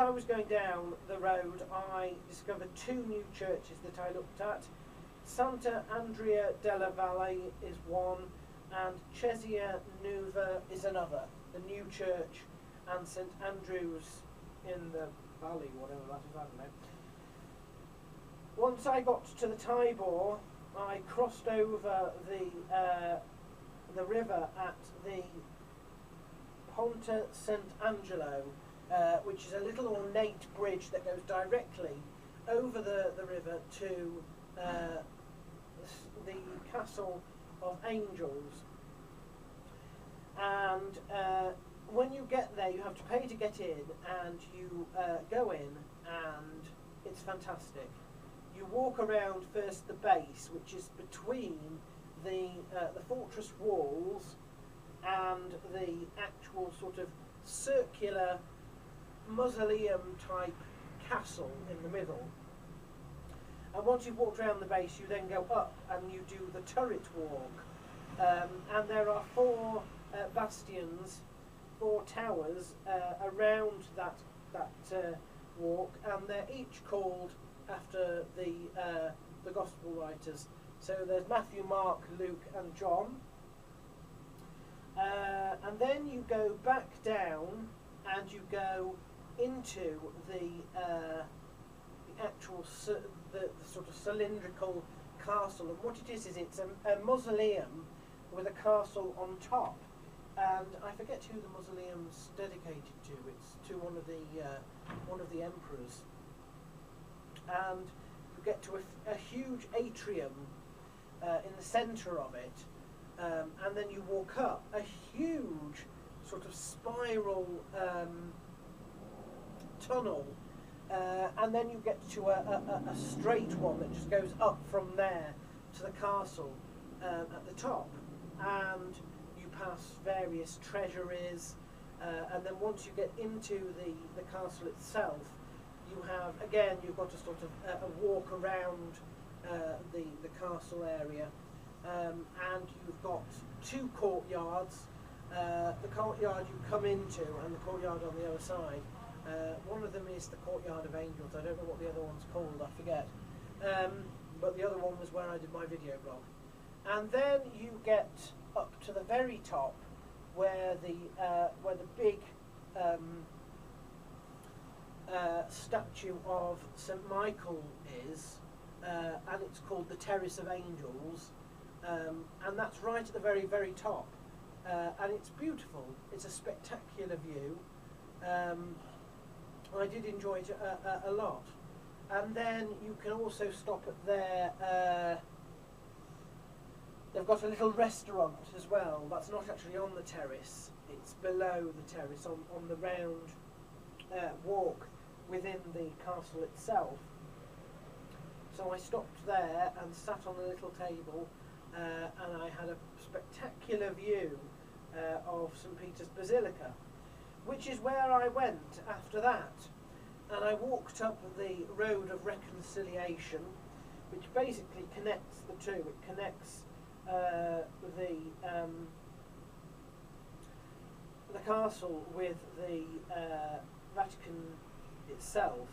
I was going down the road, I discovered two new churches that I looked at. Santa Andrea della Valle is one, and Cesia Nuova is another. The new church and St Andrew's in the valley, whatever that is, I don't know. Once I got to the Tibor, I crossed over the river at the Ponte Sant Angelo, which is a little ornate bridge that goes directly over the river to the Castle of Angels. And when you get there, you have to pay to get in, and you go in, and it's fantastic. You walk around first the base, which is between the fortress walls and the actual sort of circular mausoleum type castle in the middle. And once you've walked around the base, you then go up and you do the turret walk. And there are four bastions, four towers around that walk, and they're each called after the Gospel writers. So there's Matthew, Mark, Luke, and John. And then you go back down and you go into the actual the sort of cylindrical castle. And what it is it's a mausoleum with a castle on top. And I forget who the mausoleum's dedicated to. It's to one of the emperors. And you get to a huge atrium in the centre of it, and then you walk up a huge sort of spiral tunnel, and then you get to a straight one that just goes up from there to the castle at the top, and you pass various treasuries, and then once you get into the castle itself, you've got to sort of a walk around the castle area, and you've got two courtyards. The courtyard you come into and the courtyard on the other side. One of them is the Courtyard of Angels. I don't know what the other one's called, I forget. But the other one was where I did my video blog. And then you get up to the very top where the big statue of St Michael is, and it's called the Terrace of Angels, and that's right at the very, very top, and it's beautiful. It's a spectacular view. I did enjoy it a lot. And then you can also stop at their they've got a little restaurant as well. That's not actually on the terrace, it's below the terrace on the round walk within the castle itself. So I stopped there and sat on a little table, and I had a spectacular view of St Peter's Basilica, which is where I went after that. And I walked up the Road of Reconciliation, which basically connects the two. It connects the castle with the Vatican itself.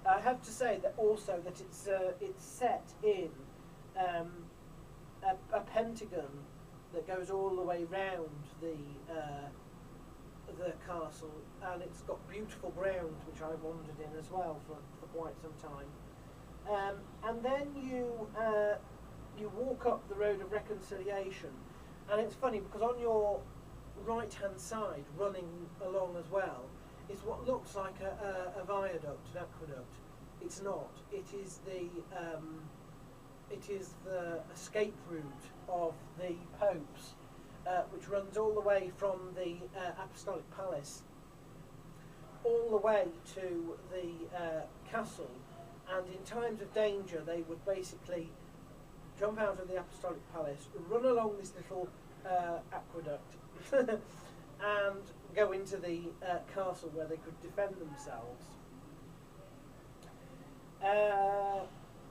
I have to say that also that it's set in a pentagon that goes all the way round the castle, and it's got beautiful grounds which I wandered in as well for quite some time. And then you walk up the Road of Reconciliation, and it's funny because on your right hand side, running along as well, is what looks like a viaduct, an aqueduct. It's not. It is the escape route of the popes, which runs all the way from the Apostolic Palace all the way to the castle, and in times of danger they would basically jump out of the Apostolic Palace, run along this little aqueduct and go into the castle where they could defend themselves.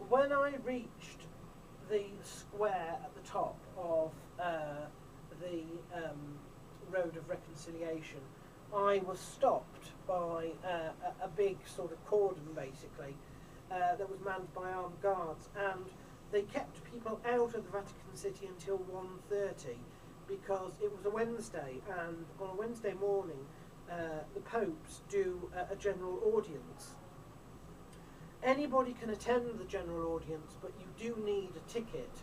When I reached the square at the top of the Road of Reconciliation, I was stopped by a big sort of cordon, basically, that was manned by armed guards, and they kept people out of the Vatican City until 1:30 because it was a Wednesday, and on a Wednesday morning the popes do a general audience. Anybody can attend the general audience, but you do need a ticket.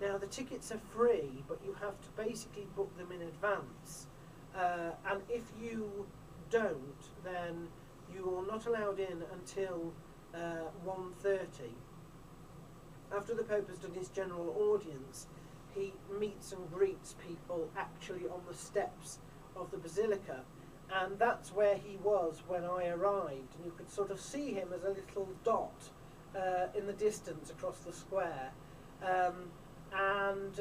Now the tickets are free, but you have to basically book them in advance, and if you don't, then you are not allowed in until 1:30. After the Pope has done his general audience, he meets and greets people actually on the steps of the Basilica, and that's where he was when I arrived, and you could sort of see him as a little dot in the distance across the square, and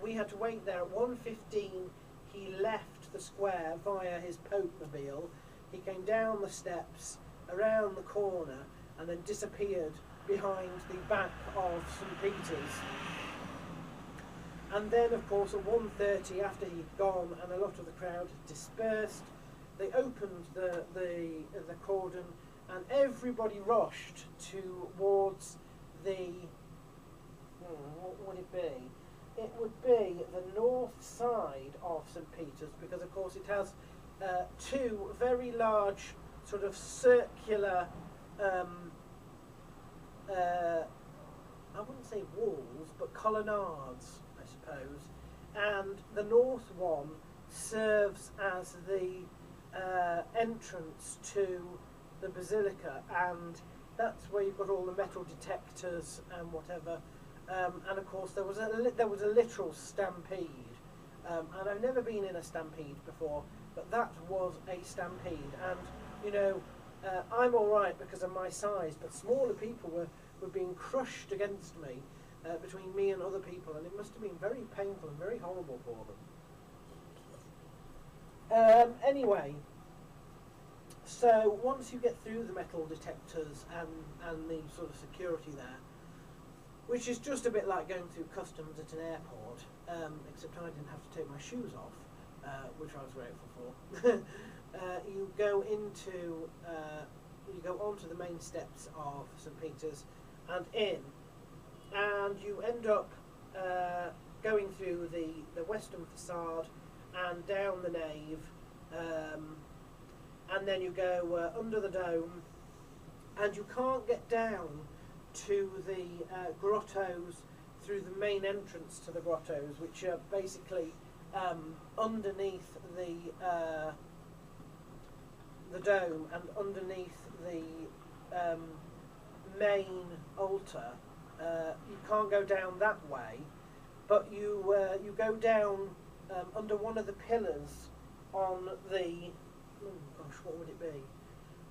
we had to wait there. At 1:15 he left the square via his Pope-mobile. He came down the steps, around the corner, and then disappeared behind the back of St. Peter's. And then, of course, at 1:30, after he'd gone and a lot of the crowd had dispersed, they opened the cordon, and everybody rushed towards the, what would it be? It would be the north side of St. Peter's, because of course it has two very large sort of circular, I wouldn't say walls, but colonnades, I suppose, and the north one serves as the entrance to the Basilica, and that's where you've got all the metal detectors and whatever. And of course there was a literal stampede, and I've never been in a stampede before, but that was a stampede. And you know, I'm all right because of my size, but smaller people were being crushed against me, between me and other people, and it must have been very painful and very horrible for them. Anyway, so once you get through the metal detectors and the sort of security there, which is just a bit like going through customs at an airport, except I didn't have to take my shoes off, which I was grateful for. You go onto the main steps of St. Peter's and in, and you end up going through the western facade and down the nave, and then you go under the dome, and you can't get down to the grottos through the main entrance to the grottos, which are basically underneath the dome and underneath the main altar. You can't go down that way, but you go down under one of the pillars on the, oh gosh, what would it be?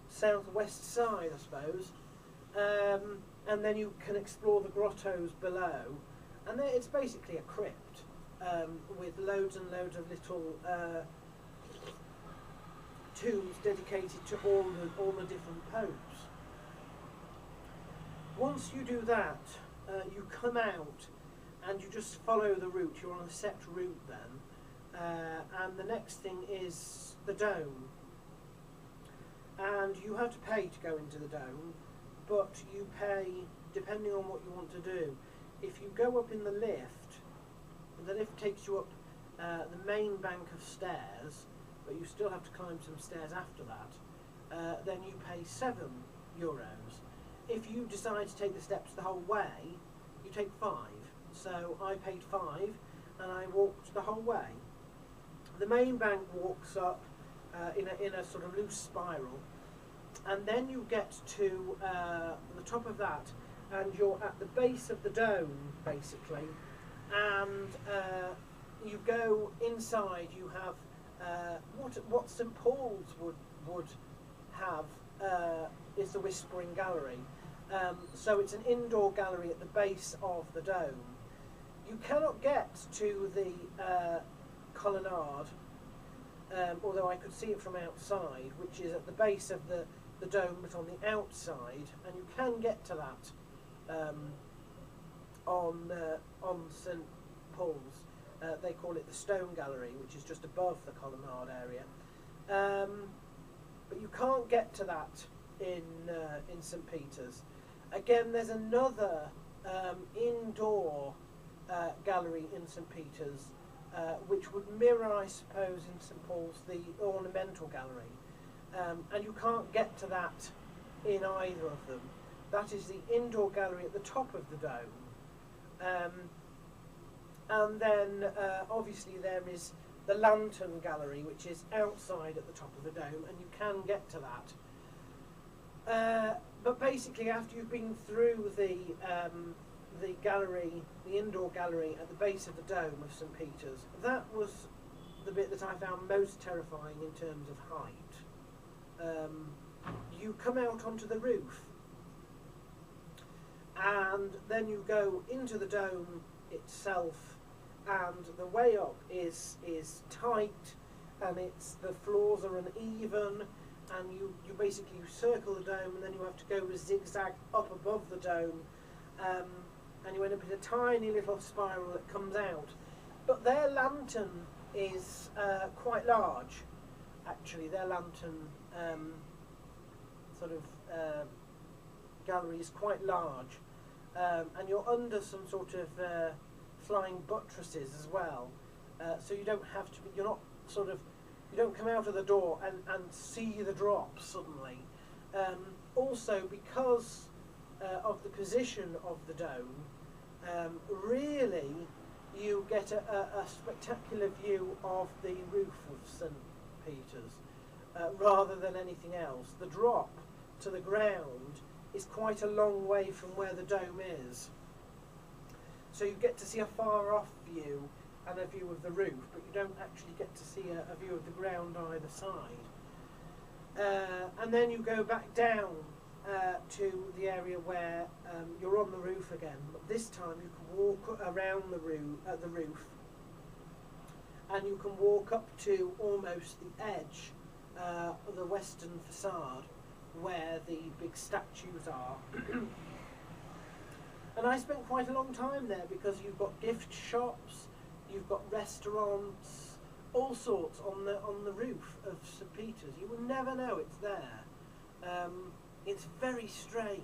Southwest side, I suppose. And then you can explore the grottos below, and it's basically a crypt with loads and loads of little tombs dedicated to all the different popes. Once you do that, you come out and you just follow the route. You're on a set route then, and the next thing is the dome, and you have to pay to go into the dome, but you pay depending on what you want to do. If you go up in the lift takes you up the main bank of stairs, but you still have to climb some stairs after that, then you pay €7. If you decide to take the steps the whole way, you take 5. So I paid 5 and I walked the whole way. The main bank walks up in a sort of loose spiral, and then you get to the top of that, and you're at the base of the dome basically, and you go inside. You have what St. Paul's would have is the Whispering Gallery. So it's an indoor gallery at the base of the dome. You cannot get to the colonnade, although I could see it from outside, which is at the base of the dome but on the outside, and you can get to that on St. Paul's. They call it the Stone Gallery, which is just above the colonnade area. But you can't get to that in St Peter's. Again, there's another indoor gallery in St Peter's, which would mirror, I suppose, in St Paul's, the ornamental gallery. And you can't get to that in either of them. That is the indoor gallery at the top of the dome. And then obviously there is the lantern gallery, which is outside at the top of the dome, and you can get to that. But basically, after you've been through the gallery, the indoor gallery at the base of the dome of St Peter's, that was the bit that I found most terrifying in terms of height. You come out onto the roof, and then you go into the dome itself, and the way up is tight, and the floors are uneven, and you basically circle the dome, and then you have to go zigzag up above the dome, and you end up in a tiny little spiral that comes out. But their lantern is quite large, actually. Their lantern gallery is quite large, and you're under some sort of flying buttresses as well, so you don't have to be, you don't come out of the door and see the drop suddenly. Also, because of the position of the dome, really you get a spectacular view of the roof of St Peter's rather than anything else. The drop to the ground is quite a long way from where the dome is. So you get to see a far off view and a view of the roof, but you don't actually get to see a view of the ground either side. And then you go back down to the area where you're on the roof again, but this time you can walk around the roof, and you can walk up to almost the edge of the western facade where the big statues are. And I spent quite a long time there because you've got gift shops, you've got restaurants, all sorts on the roof of St Peter's. You will never know it's there. It's very strange.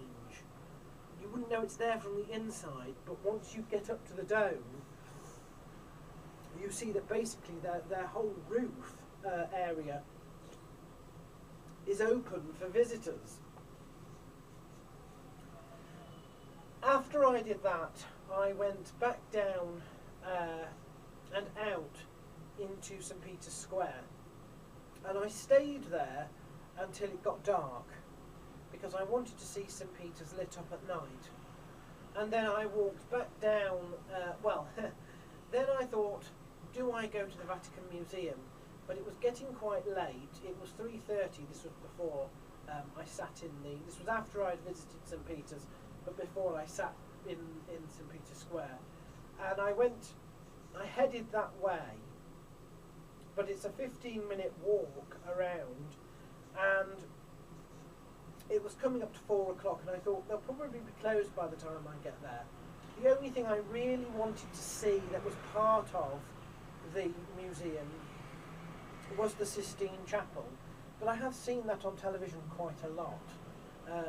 You wouldn't know it's there from the inside, but once you get up to the dome, you see that basically their whole roof area is open for visitors. After I did that, I went back down and out into St Peter's Square, and I stayed there until it got dark, because I wanted to see St Peter's lit up at night. And then I walked back down, then I thought, do I go to the Vatican Museum? But it was getting quite late. It was 3:30, this was before I sat this was after I'd visited St Peter's, but before I sat in St Peter's Square. And I headed that way, but it's a 15-minute walk around, and it was coming up to 4 o'clock, and I thought they'll probably be closed by the time I get there. The only thing I really wanted to see that was part of the museum was the Sistine Chapel, but I have seen that on television quite a lot.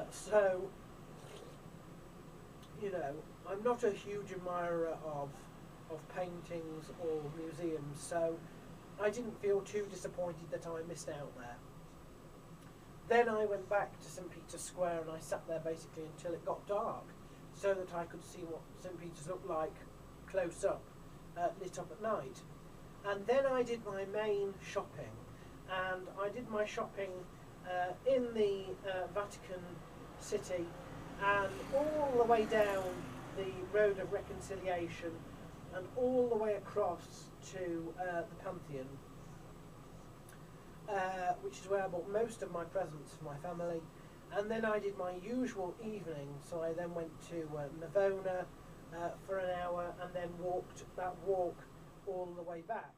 So, you know, I'm not a huge admirer of paintings or museums, so I didn't feel too disappointed that I missed out there. Then I went back to St Peter's Square, and I sat there basically until it got dark, so that I could see what St Peter's looked like close up, lit up at night. And then I did my main shopping, and I did my shopping in the Vatican City, and all the way down the Road of Reconciliation, and all the way across to the Pantheon, which is where I bought most of my presents for my family. And then I did my usual evening, so I then went to Navona for an hour, and then walked that walk all the way back.